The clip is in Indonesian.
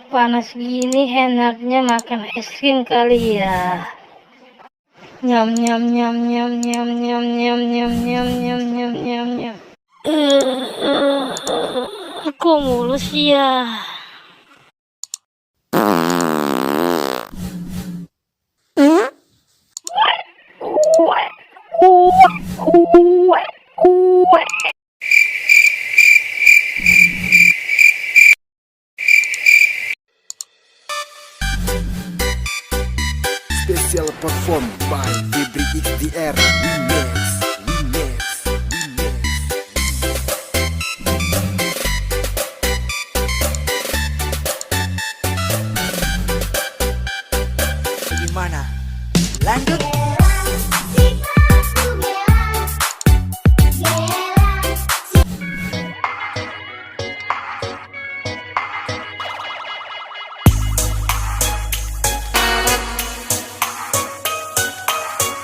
panas gini enaknya makan es krim kali ya. Nyam nyam nyam nyam nyam nyam nyam nyam nyam nyam nyam nyam nyam. Kok mulus ya? Special performed by Febri XDR Remix.